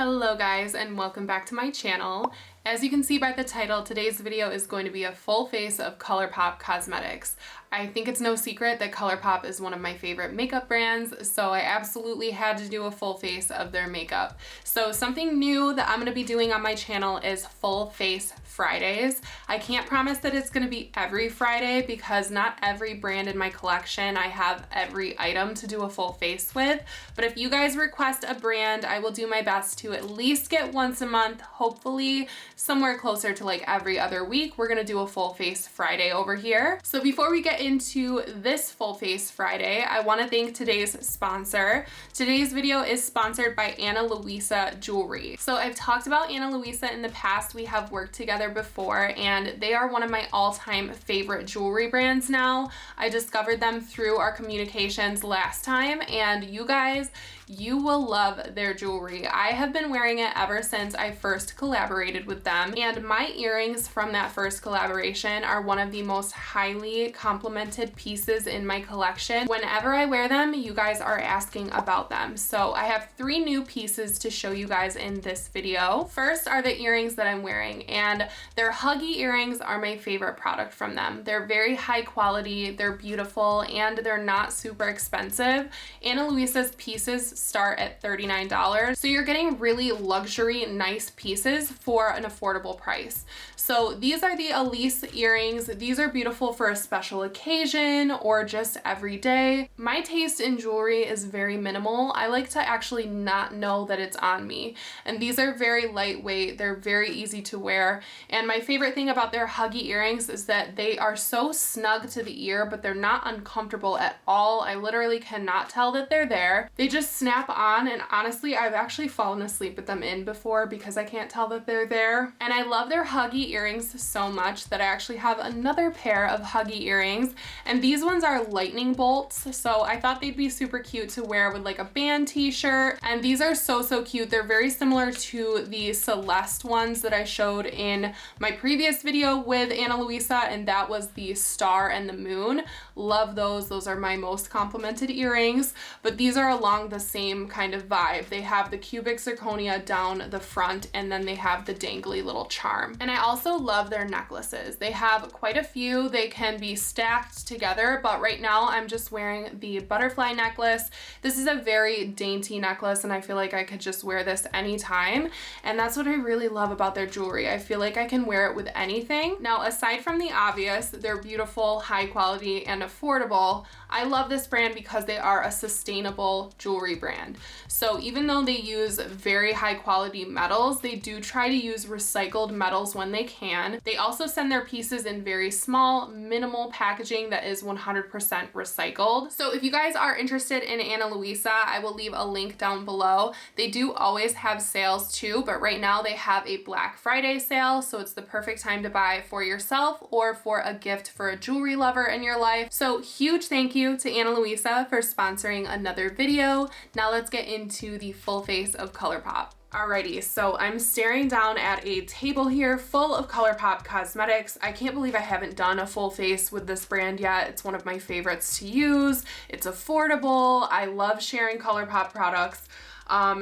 Hello guys, and welcome back to my channel. As you can see by the title, today's video is going to be a full face of Colourpop cosmetics. I think it's no secret that Colourpop is one of my favorite makeup brands, so I absolutely had to do a full face of their makeup. So something new that I'm going to be doing on my channel is full face Fridays. I can't promise that it's going to be every Friday because not every brand in my collection I have every item to do a full face with, but if you guys request a brand, I will do my best to at least get once a month, hopefully somewhere closer to like every other week. We're gonna do a full face Friday over here. So before we get into this full face Friday, I want to thank today's sponsor. Today's video is sponsored by Louisa Jewelry. So I've talked about Louisa in the past. We have worked together before and they are one of my all-time favorite jewelry brands now. I discovered them through our communications last time, and you guys, you will love their jewelry. I have been wearing it ever since I first collaborated with them, and my earrings from that first collaboration are one of the most highly complimented pieces in my collection. Whenever I wear them, you guys are asking about them. So I have 3 new pieces to show you guys in this video. First are the earrings that I'm wearing, and their Huggy earrings are my favorite product from them. They're very high quality, they're beautiful, and they're not super expensive. Luisa's pieces start at $39, so you're getting really luxury nice pieces for an affordable price. So these are the Elise earrings. These are beautiful for a special occasion or just every day. My taste in jewelry is very minimal. I like to actually not know that it's on me, and these are very lightweight, they're very easy to wear, and my favorite thing about their Huggy earrings is that they are so snug to the ear, but they're not uncomfortable at all. I literally cannot tell that they're there. They just snap on, and honestly I've actually fallen asleep with them in before because I can't tell that they're there. And I love their Huggy earrings so much that I actually have another pair of Huggy earrings, and these ones are lightning bolts, so I thought they'd be super cute to wear with like a band t-shirt. And these are so cute. They're very similar to the Celeste ones that I showed in my previous video with Louisa, and that was the star and the moon. Love those. Those are my most complimented earrings, but these are along the same kind of vibe. They have the cubic zirconia down the front, and then they have the dangly little charm. And I also love their necklaces. They have quite a few. They can be stacked together, but right now I'm just wearing the butterfly necklace. This is a very dainty necklace, and I feel like I could just wear this anytime, and that's what I really love about their jewelry. I feel like I can wear it with anything. Now, aside from the obvious, they're beautiful, high quality, and affordable. I love this brand because they are a sustainable jewelry brand. So even though they use very high quality metals, they do try to use recycled metals when they can. They also send their pieces in very small, minimal packaging that is 100% recycled. So if you guys are interested in Louisa, I will leave a link down below. They do always have sales too, but right now they have a Black Friday sale, so it's the perfect time to buy for yourself or for a gift for a jewelry lover in your life. So huge thank you to Louisa for sponsoring another video. Now let's get into the full face of Colourpop. Alrighty, so I'm staring down at a table here full of Colourpop cosmetics. I can't believe I haven't done a full face with this brand yet. It's one of my favorites to use. It's affordable. I love sharing Colourpop products.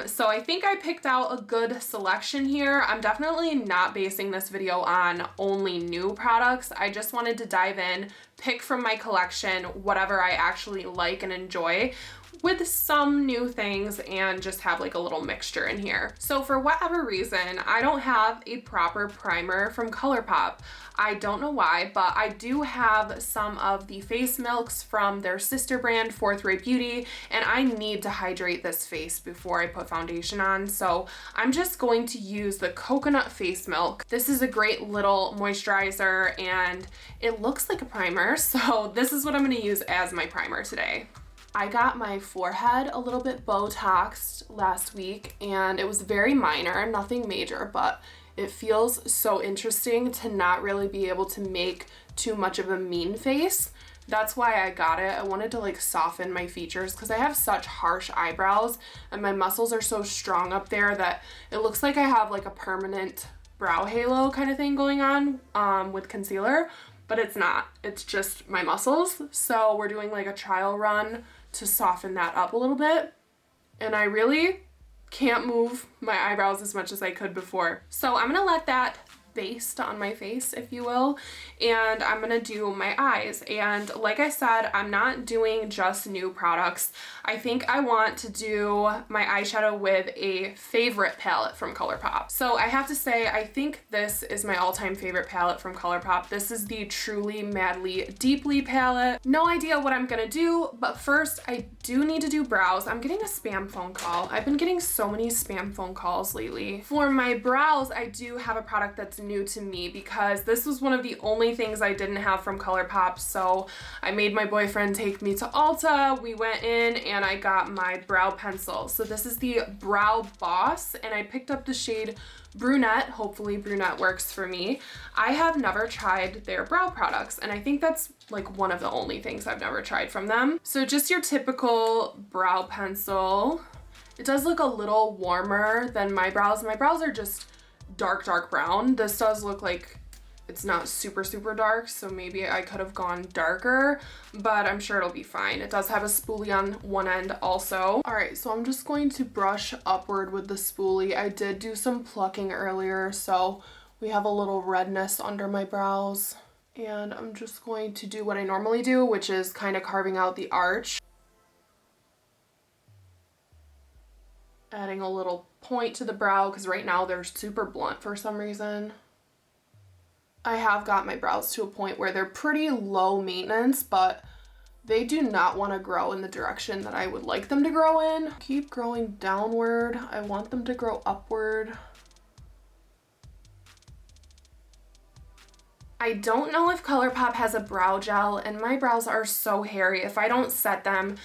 So I think I picked out a good selection here. I'm definitely not basing this video on only new products. I just wanted to dive in, pick from my collection whatever I actually like and enjoy, with some new things, and just have like a little mixture in here. So for whatever reason, I don't have a proper primer from Colourpop. I don't know why, but I do have some of the face milks from their sister brand, Fourth Ray Beauty, and I need to hydrate this face before I put foundation on. So I'm just going to use the coconut face milk. This is a great little moisturizer, and it looks like a primer, so this is what I'm gonna use as my primer today. I got my forehead a little bit Botoxed last week, and it was very minor, nothing major, but it feels so interesting to not really be able to make too much of a mean face. That's why I got it. I wanted to like soften my features because I have such harsh eyebrows and my muscles are so strong up there that it looks like I have like a permanent brow halo kind of thing going on with concealer, but it's not. It's just my muscles. So we're doing like a trial run to soften that up a little bit, and I really can't move my eyebrows as much as I could before. So I'm gonna let that baste on my face, if you will, and I'm gonna do my eyes. And like I said, I'm not doing just new products. I think I want to do my eyeshadow with a favorite palette from Colourpop. So I have to say, I think this is my all-time favorite palette from Colourpop. This is the Truly Madly Deeply palette. No idea what I'm gonna do, but first I do need to do brows. I'm getting a spam phone call. I've been getting so many spam phone calls lately. For my brows, I do have a product that's new to me because this was one of the only things I didn't have from Colourpop. So I made my boyfriend take me to Ulta. We went in and I got my brow pencil. So this is the Brow Boss and I picked up the shade Brunette. Hopefully Brunette works for me. I have never tried their brow products and I think that's like one of the only things I've never tried from them. So just your typical brow pencil. It does look a little warmer than my brows. My brows are just dark brown. This does look like it's not super dark, so maybe I could have gone darker, but I'm sure it'll be fine. It does have a spoolie on one end also. All right, so I'm just going to brush upward with the spoolie. I did do some plucking earlier, so we have a little redness under my brows, and I'm just going to do what I normally do, which is kind of carving out the arch. Adding a little point to the brow because right now they're super blunt for some reason. I have got my brows to a point where they're pretty low maintenance, but they do not want to grow in the direction that I would like them to grow in. Keep growing downward. I want them to grow upward. I don't know if Colourpop has a brow gel, and my brows are so hairy. If I don't set them,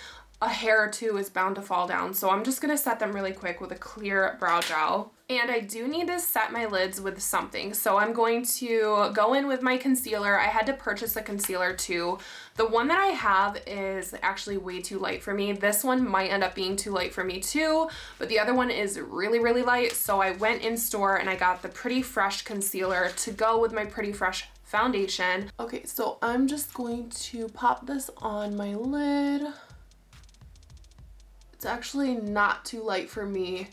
a hair or two is bound to fall down. So I'm just gonna set them really quick with a clear brow gel. And I do need to set my lids with something. So I'm going to go in with my concealer. I had to purchase a concealer too. The one that I have is actually way too light for me. This one might end up being too light for me too, but the other one is really light. So I went in store and I got the Pretty Fresh concealer to go with my Pretty Fresh foundation. Okay, so I'm just going to pop this on my lid. It's actually not too light for me,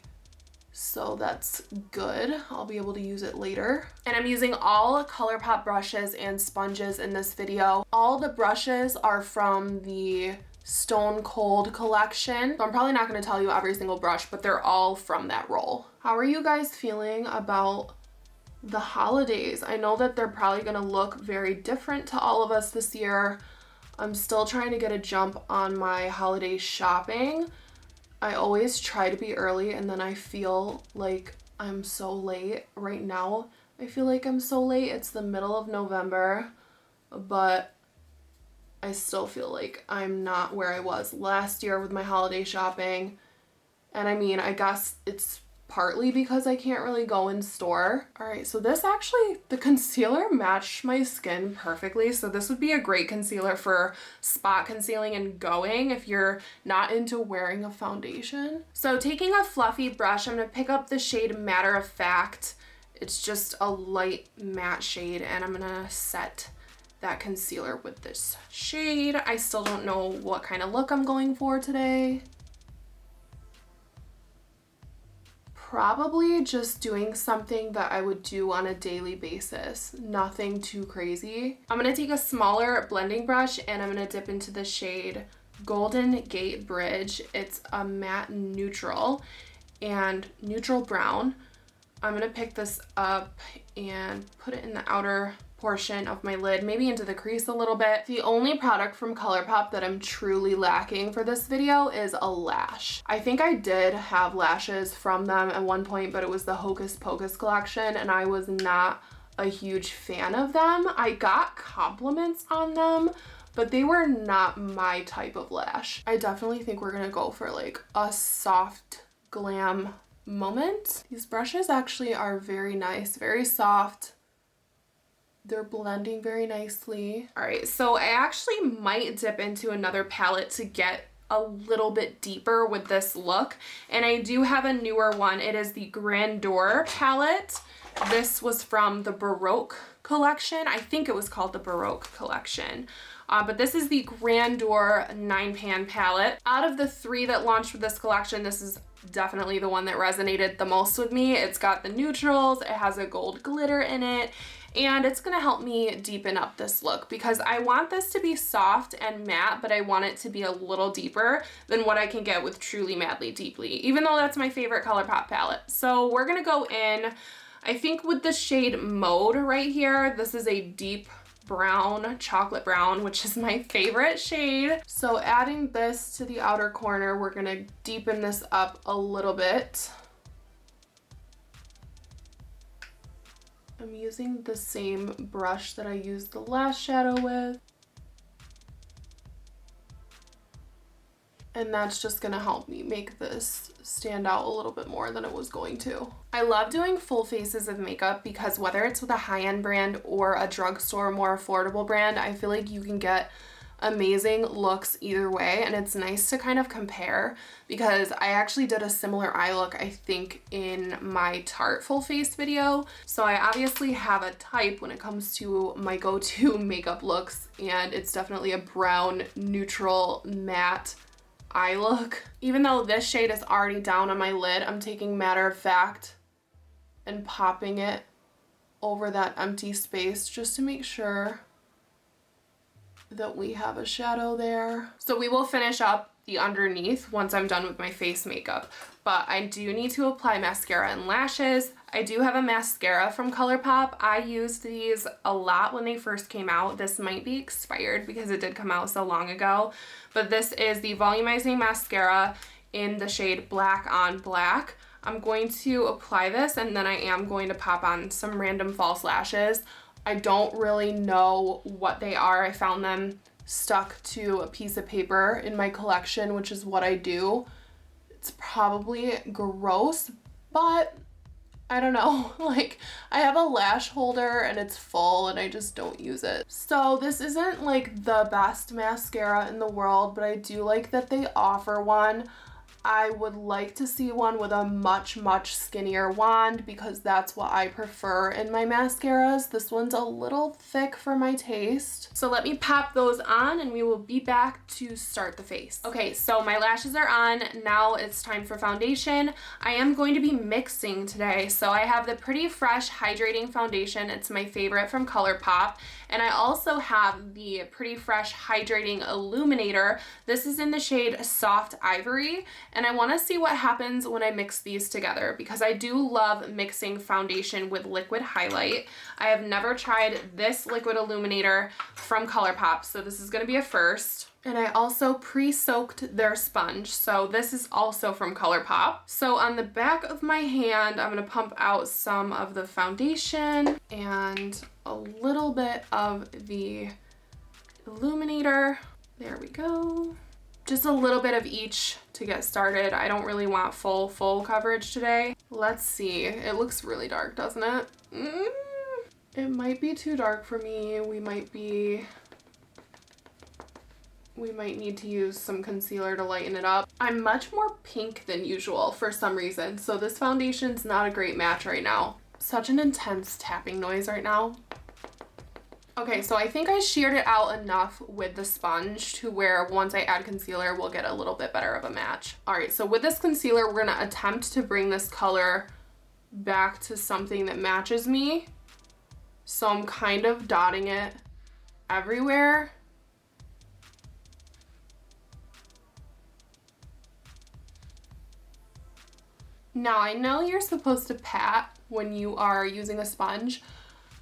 so that's good. I'll be able to use it later. And I'm using all Colourpop brushes and sponges in this video. All the brushes are from the Stone Cold collection. So I'm probably not gonna tell you every single brush, but they're all from that roll. How are you guys feeling about the holidays? I know that they're probably gonna look very different to all of us this year. I'm still trying to get a jump on my holiday shopping. I always try to be early and then I feel like I'm so late. Right now, I feel like I'm so late. It's the middle of November, but I still feel like I'm not where I was last year with my holiday shopping. And I mean, I guess it's partly because I can't really go in store. All right, so this actually, the concealer matched my skin perfectly. So this would be a great concealer for spot concealing and going if you're not into wearing a foundation. So taking a fluffy brush, I'm gonna pick up the shade Matter of Fact. It's just a light matte shade and I'm gonna set that concealer with this shade. I still don't know what kind of look I'm going for today. Probably just doing something that I would do on a daily basis. Nothing too crazy. I'm gonna take a smaller blending brush and I'm gonna dip into the shade Golden Gate Bridge. It's a matte neutral and neutral brown. I'm gonna pick this up and put it in the outer portion of my lid, maybe into the crease a little bit. The only product from Colourpop that I'm truly lacking for this video is a lash. I think I did have lashes from them at one point, but it was the Hocus Pocus collection and I was not a huge fan of them. I got compliments on them, but they were not my type of lash. I definitely think we're gonna go for like a soft glam moment. These brushes actually are very nice, very soft. They're blending very nicely. All right, so I actually might dip into another palette to get a little bit deeper with this look. And I do have a newer one. It is the Grandeur palette. This was from the Baroque collection. I think it was called the Baroque collection. But this is the Grandeur 9-pan palette. Out of the 3 that launched with this collection, this is definitely the one that resonated the most with me. It's got the neutrals, it has a gold glitter in it, and it's gonna help me deepen up this look because I want this to be soft and matte, but I want it to be a little deeper than what I can get with Truly Madly Deeply, even though that's my favorite Colourpop palette. So we're gonna go in, I think with the shade Mode right here. This is a deep brown, chocolate brown, which is my favorite shade. So adding this to the outer corner, we're gonna deepen this up a little bit. I'm using the same brush that I used the last shadow with. And that's just gonna help me make this stand out a little bit more than it was going to. I love doing full faces of makeup because whether it's with a high-end brand or a drugstore, more affordable brand, I feel like you can get amazing looks either way, and it's nice to kind of compare because I actually did a similar eye look, I think, in my Tarte full face video. So I obviously have a type when it comes to my go-to makeup looks, and it's definitely a brown, neutral, matte eye look. Even though this shade is already down on my lid, I'm taking Matter of Fact and popping it over that empty space just to make sure that we have a shadow there. So we will finish up the underneath once I'm done with my face makeup, but I do need to apply mascara and lashes. I do have a mascara from Colourpop. I used these a lot when they first came out. This might be expired because it did come out so long ago, but this is the Volumizing Mascara in the shade Black on Black. I'm going to apply this and then I am going to pop on some random false lashes. I don't really know what they are. I found them stuck to a piece of paper in my collection, which is what I do. It's probably gross, but I don't know. Like, I have a lash holder and it's full and I just don't use it. So this isn't like the best mascara in the world, but I do like that they offer one. I would like to see one with a much, much skinnier wand because that's what I prefer in my mascaras. This one's a little thick for my taste. So let me pop those on and we will be back to start the face. Okay, so my lashes are on. Now it's time for foundation. I am going to be mixing today. So I have the Pretty Fresh Hydrating Foundation. It's my favorite from Colourpop. And I also have the Pretty Fresh Hydrating Illuminator. This is in the shade Soft Ivory. And I want to see what happens when I mix these together because I do love mixing foundation with liquid highlight. I have never tried this liquid illuminator from Colourpop, so this is going to be a first. And I also pre-soaked their sponge, so this is also from Colourpop. So on the back of my hand, I'm going to pump out some of the foundation and a little bit of the illuminator. There we go. Just a little bit of each to get started. I don't really want full coverage today. Let's see. It looks really dark, doesn't it? It might be too dark for me. We might need to use some concealer to lighten it up. I'm much more pink than usual for some reason, so this foundation's not a great match right now. Such an intense tapping noise right now. Okay, so I think I sheared it out enough with the sponge to where once I add concealer, we'll get a little bit better of a match. All right, so with this concealer, we're gonna attempt to bring this color back to something that matches me. So I'm kind of dotting it everywhere. Now, I know you're supposed to pat when you are using a sponge,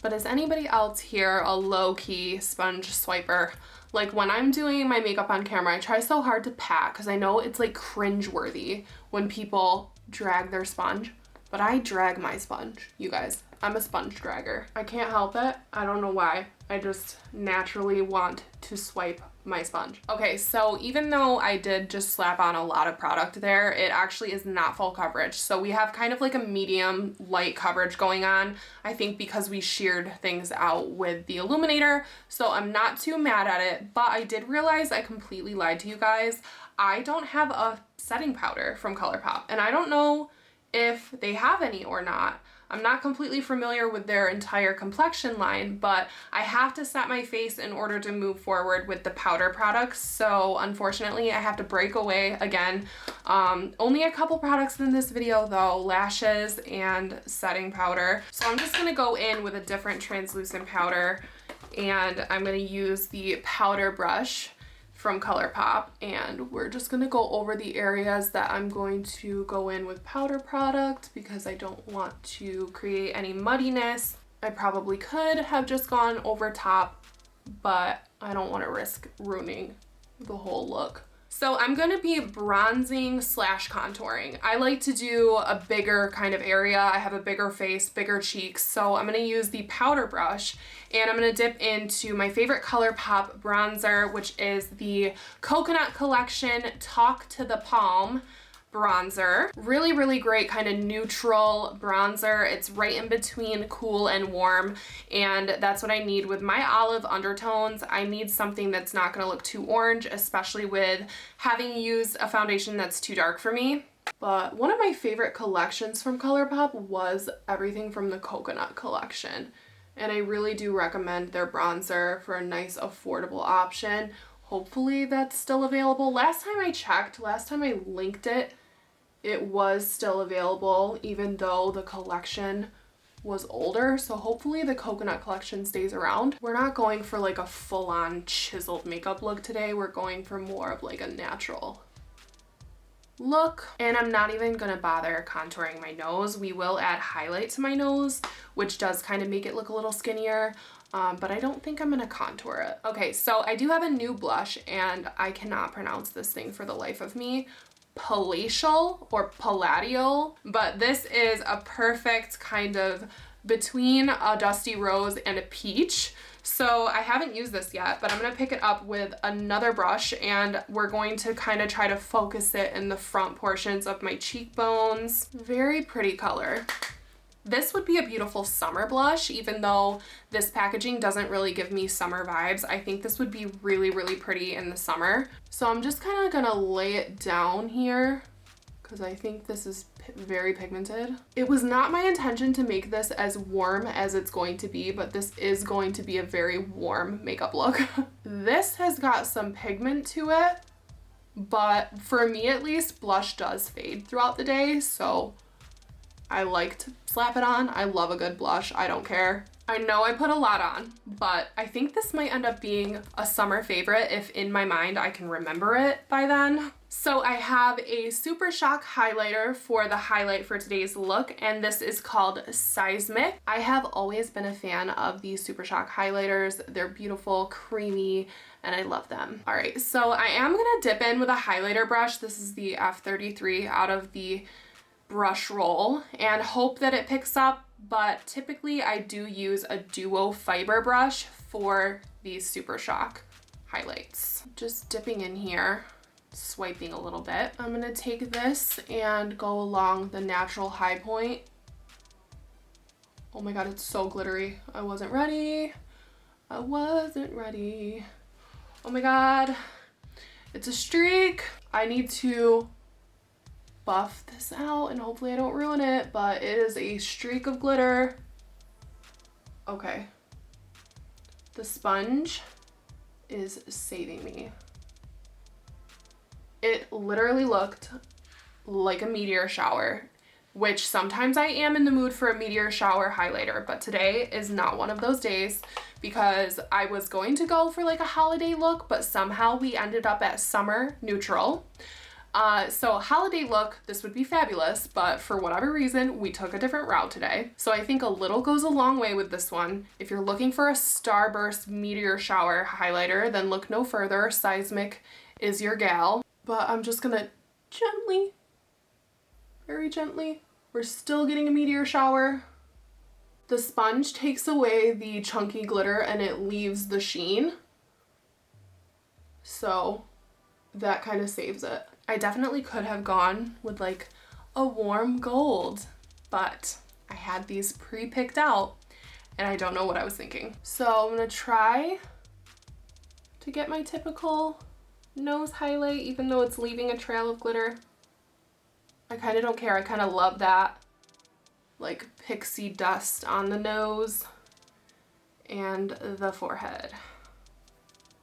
but is anybody else here a low-key sponge swiper? Like when I'm doing my makeup on camera, I try so hard to pat because I know it's like cringe-worthy when people drag their sponge, but I drag my sponge, you guys. I'm a sponge dragger. I can't help it. I don't know why. I just naturally want to swipe my sponge. Okay, so even though I did just slap on a lot of product there, it actually is not full coverage. So we have kind of like a medium light coverage going on, I think because we sheared things out with the illuminator. So I'm not too mad at it, but I did realize I completely lied to you guys. I don't have a setting powder from Colourpop, and I don't know if they have any or not. I'm not completely familiar with their entire complexion line, but I have to set my face in order to move forward with the powder products. So unfortunately, I have to break away again. Only a couple products in this video though, lashes and setting powder. So I'm just gonna go in with a different translucent powder, and I'm gonna use the powder brush from Colourpop, and we're just gonna go over the areas that I'm going to go in with powder product because I don't want to create any muddiness. I probably could have just gone over top, but I don't want to risk ruining the whole look. So I'm going to be bronzing slash contouring. I like to do a bigger kind of area. I have a bigger face, bigger cheeks. So I'm going to use the powder brush, and I'm going to dip into my favorite Colourpop bronzer, which is the Coconut Collection Talk to the Palm bronzer. Really, really great kind of neutral bronzer. It's right in between cool and warm, and that's what I need with my olive undertones. I need something that's not going to look too orange, especially with having used a foundation that's too dark for me. But one of my favorite collections from Colourpop was everything from the Coconut Collection, and I really do recommend their bronzer for a nice affordable option. Hopefully that's still available. Last time I checked, last time I linked it, it was still available even though the collection was older. So hopefully the Coconut Collection stays around. We're not going for like a full-on chiseled makeup look today. We're going for more of like a natural look. And I'm not even gonna bother contouring my nose. We will add highlight to my nose, which does kind of make it look a little skinnier. But I don't think I'm gonna contour it. Okay, so I do have a new blush, and I cannot pronounce this thing for the life of me. Palatial or Palladial, but this is a perfect kind of between a dusty rose and a peach. So I haven't used this yet, but I'm gonna pick it up with another brush, and we're going to kind of try to focus it in the front portions of my cheekbones. Very pretty color. This would be a beautiful summer blush, even though this packaging doesn't really give me summer vibes. I think this would be really, really pretty in the summer. So I'm just kind of gonna lay it down here because I think this is very pigmented. It was not my intention to make this as warm as it's going to be, but this is going to be a very warm makeup look. This has got some pigment to it, but for me at least, blush does fade throughout the day, so I like to slap it on. I love a good blush. I don't care. I know I put a lot on, but I think this might end up being a summer favorite if in my mind I can remember it by then. So I have a Super Shock highlighter for the highlight for today's look, and this is called Seismic. I have always been a fan of these Super Shock highlighters. They're beautiful, creamy, and I love them. All right, so I am gonna dip in with a highlighter brush. This is the F33 out of the brush roll, and hope that it picks up, but typically I do use a duo fiber brush for these Super Shock highlights. Just dipping in here, swiping a little bit. I'm gonna take this and go along the natural high point. Oh my god, it's so glittery. I wasn't ready. I wasn't ready. Oh my god, it's a streak. I need to buff this out and hopefully I don't ruin it, but it is a streak of glitter. Okay, the sponge is saving me. It literally looked like a meteor shower, which sometimes I am in the mood for a meteor shower highlighter, but today is not one of those days because I was going to go for like a holiday look, but somehow we ended up at summer neutral. So holiday look, this would be fabulous, but for whatever reason, we took a different route today. So I think a little goes a long way with this one. If you're looking for a starburst meteor shower highlighter, then look no further. Seismic is your gal. But I'm just gonna gently, very gently, we're still getting a meteor shower. The sponge takes away the chunky glitter and it leaves the sheen. So that kind of saves it. I definitely could have gone with like a warm gold, but I had these pre-picked out and I don't know what I was thinking. So I'm gonna try to get my typical nose highlight, even though it's leaving a trail of glitter. I kind of don't care. I kind of love that like pixie dust on the nose and the forehead.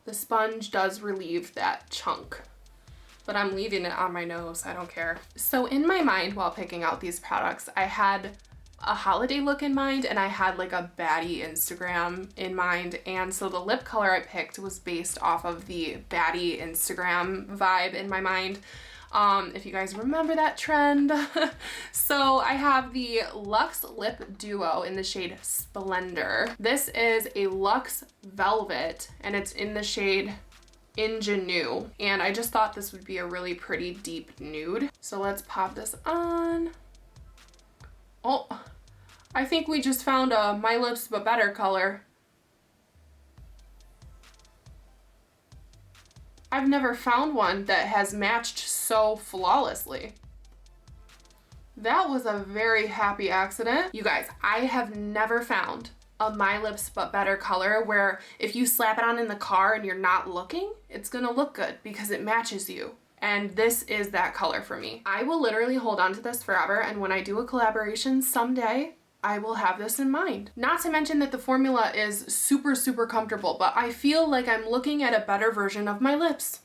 The sponge does relieve that chunk, but I'm leaving it on my nose. I don't care. So in my mind while picking out these products, I had a holiday look in mind and I had like a baddie Instagram in mind, and so the lip color I picked was based off of the baddie Instagram vibe in my mind. If you guys remember that trend. So I have the Luxe Lip Duo in the shade Splendor. This is a Luxe Velvet and it's in the shade Ingenue, and I just thought this would be a really pretty deep nude. So let's pop this on. Oh, I think we just found a My Lips But Better color. I've never found one that has matched so flawlessly. That was a very happy accident. You guys, I have never found a My Lips But Better color where if you slap it on in the car and you're not looking, it's gonna look good because it matches you. And this is that color for me. I will literally hold on to this forever, and when I do a collaboration someday, I will have this in mind. Not to mention that the formula is super, super comfortable, but I feel like I'm looking at a better version of my lips.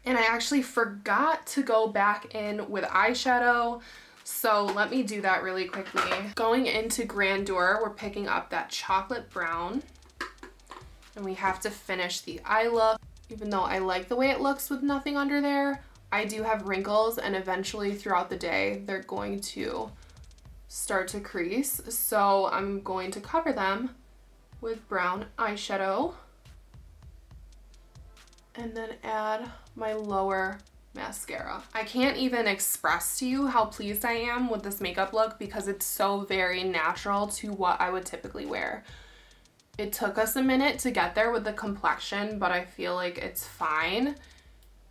And I actually forgot to go back in with eyeshadow, so let me do that really quickly. Going into Grandeur, we're picking up that chocolate brown, and we have to finish the eye look. Even though I like the way it looks with nothing under there, I do have wrinkles, and eventually throughout the day, they're going to start to crease. So I'm going to cover them with brown eyeshadow and then add my lower mascara. I can't even express to you how pleased I am with this makeup look because it's so very natural to what I would typically wear. It took us a minute to get there with the complexion, but I feel like it's fine.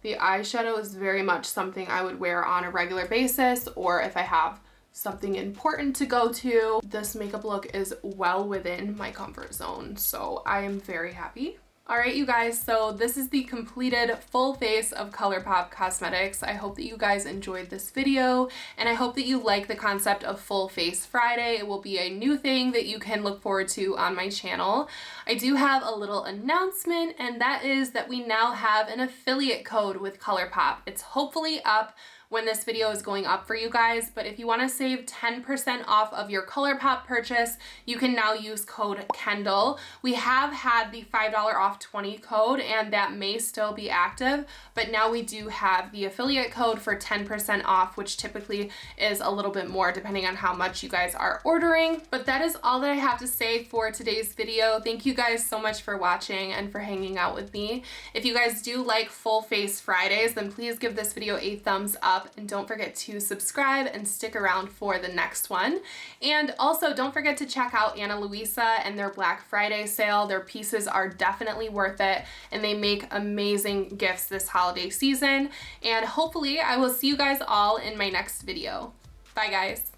The eyeshadow is very much something I would wear on a regular basis, or if I have something important to go to. This makeup look is well within my comfort zone, so I am very happy. All right, you guys, so this is the completed full face of Colourpop Cosmetics. I hope that you guys enjoyed this video, and I hope that you like the concept of Full Face Friday. It will be a new thing that you can look forward to on my channel. I do have a little announcement, and that is that we now have an affiliate code with Colourpop. It's hopefully up when this video is going up for you guys, but if you want to save 10% off of your Colourpop purchase, you can now use code Kendall. We have had the $5 off 20 code, and that may still be active, but now we do have the affiliate code for 10% off, which typically is a little bit more depending on how much you guys are ordering. But that is all that I have to say for today's video. Thank you guys so much for watching and for hanging out with me. If you guys do like Full Face Fridays, then please give this video a thumbs up, and don't forget to subscribe and stick around for the next one. And also don't forget to check out Louisa and their Black Friday sale. Their pieces are definitely worth it, and they make amazing gifts this holiday season. And hopefully I will see you guys all in my next video. Bye guys.